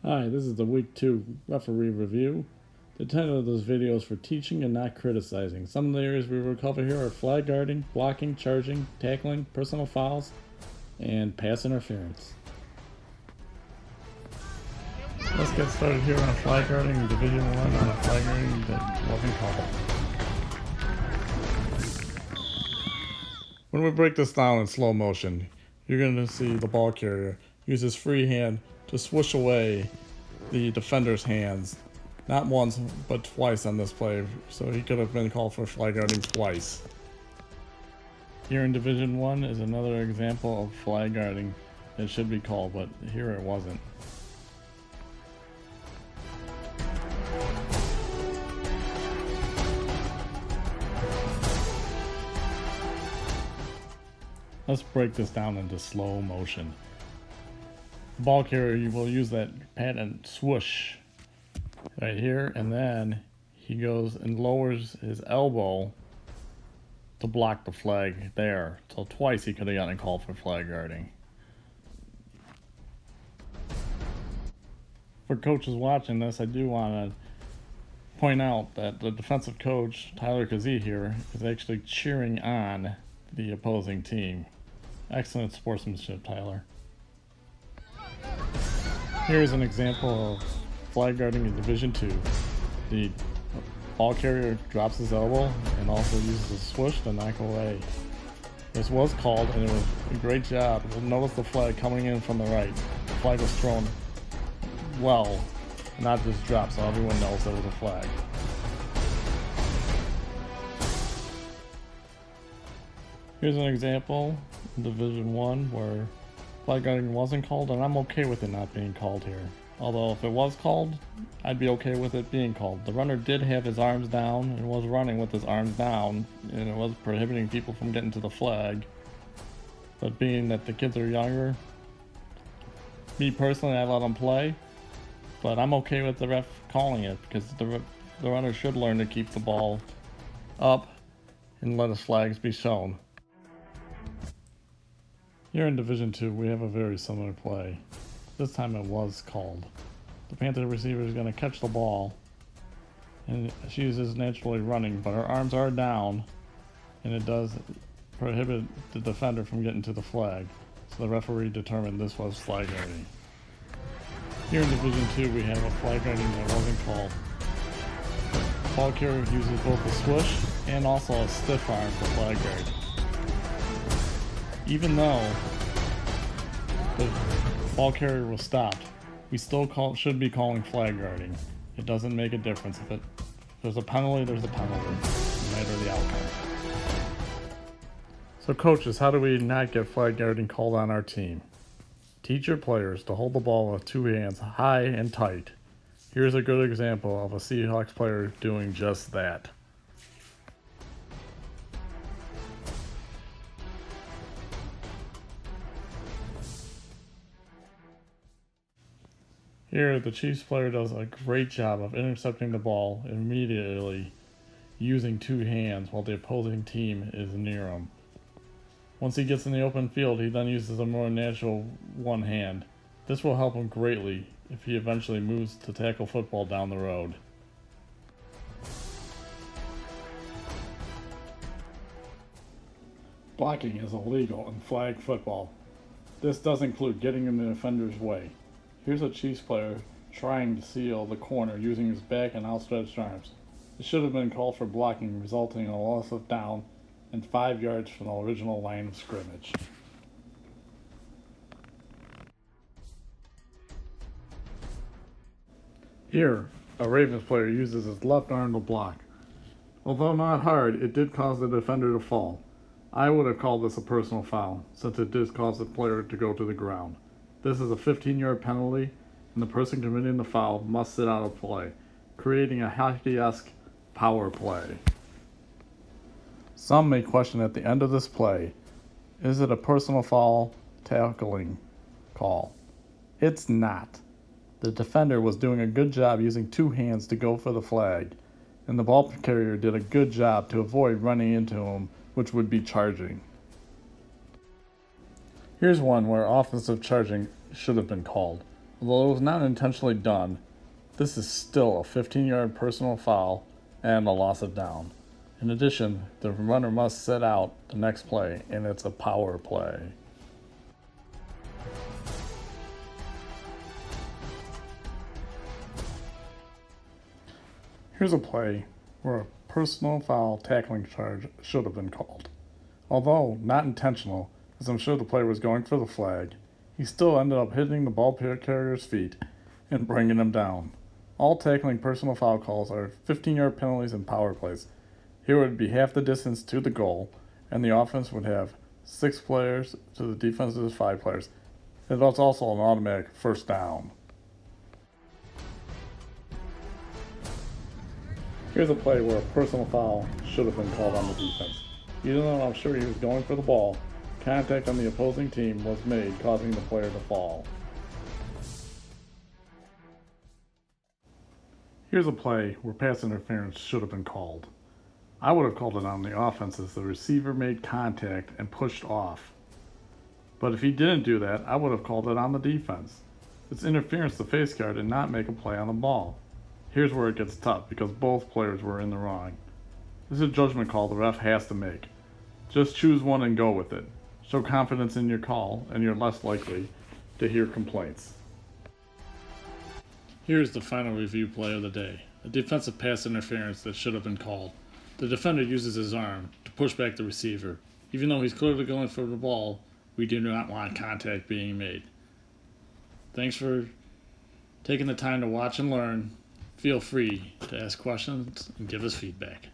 Hi, this is the Week 2 referee review. The title of this video is for teaching and not criticizing. Some of the areas we will cover here are flag guarding, blocking, charging, tackling, personal fouls, and pass interference. Let's get started here on flag guarding in Division 1 on a flag guarding that wasn't called. When we break this down in slow motion, you're going to see the ball carrier use his free hand to swoosh away the defender's hands, not once but twice on this play, so he could have been called for flag guarding twice. Here in Division 1 is another example of flag guarding that should be called, but here it wasn't. Let's break this down into slow motion. The ball carrier will use that patent swoosh right here, and then he goes and lowers his elbow to block the flag there. So twice he could have gotten called for flag guarding. For coaches watching this, I do want to point out that the defensive coach, Tyler Kazee here, is actually cheering on the opposing team. Excellent sportsmanship, Tyler. Here's an example of flag guarding in Division 2. The ball carrier drops his elbow and also uses a swoosh to knock away. This was called, and it was a great job. You'll notice the flag coming in from the right. The flag was thrown well, not just dropped, so everyone knows there was a flag. Here's an example in Division 1 where flag guarding wasn't called, and I'm okay with it not being called here. Although if it was called, I'd be okay with it being called. The runner did have his arms down and was running with his arms down, and it was prohibiting people from getting to the flag. But being that the kids are younger, me personally, I let them play. But I'm okay with the ref calling it because the runner should learn to keep the ball up and let his flags be shown. Here in Division 2, we have a very similar play. This time it was called. The Panther receiver is going to catch the ball, and she is naturally running, but her arms are down, and it does prohibit the defender from getting to the flag. So the referee determined this was flag guarding. Here in Division 2, we have a flag guarding that wasn't called. The ball carrier uses both a swoosh and also a stiff arm to flag guard. Even though the ball carrier was stopped, we still should be calling flag guarding. It doesn't make a difference. If there's a penalty, there's a penalty, no matter the outcome. So coaches, how do we not get flag guarding called on our team? Teach your players to hold the ball with two hands high and tight. Here's a good example of a Seahawks player doing just that. Here, the Chiefs player does a great job of intercepting the ball immediately using two hands while the opposing team is near him. Once he gets in the open field, he then uses a more natural one hand. This will help him greatly if he eventually moves to tackle football down the road. Blocking is illegal in flag football. This does include getting in the defender's way. Here's a Chiefs player trying to seal the corner using his back and outstretched arms. It should have been called for blocking, resulting in a loss of down and 5 yards from the original line of scrimmage. Here, a Ravens player uses his left arm to block. Although not hard, it did cause the defender to fall. I would have called this a personal foul, since it did cause the player to go to the ground. This is a 15-yard penalty, and the person committing the foul must sit out of play, creating a hockey-esque power play. Some may question at the end of this play, is it a personal foul tackling call? It's not. The defender was doing a good job using two hands to go for the flag, and the ball carrier did a good job to avoid running into him, which would be charging. Here's one where offensive charging should have been called. Although it was not intentionally done, this is still a 15-yard personal foul and a loss of down. In addition, the runner must sit out the next play, and it's a power play. Here's a play where a personal foul tackling charge should have been called. Although not intentional, as I'm sure the player was going for the flag, he still ended up hitting the ball carrier's feet and bringing him down. All tackling personal foul calls are 15-yard penalties and power plays. Here would be half the distance to the goal, and the offense would have 6 players to the defense's 5 players. It was also an automatic first down. Here's a play where a personal foul should have been called on the defense. Even though I'm sure he was going for the ball, contact on the opposing team was made, causing the player to fall. Here's a play where pass interference should have been called. I would have called it on the offense as the receiver made contact and pushed off. But if he didn't do that, I would have called it on the defense. It's interference to face guard and not make a play on the ball. Here's where it gets tough because both players were in the wrong. This is a judgment call the ref has to make. Just choose one and go with it. Show confidence in your call and you're less likely to hear complaints. Here's the final review play of the day. A defensive pass interference that should have been called. The defender uses his arm to push back the receiver. Even though he's clearly going for the ball, we do not want contact being made. Thanks for taking the time to watch and learn. Feel free to ask questions and give us feedback.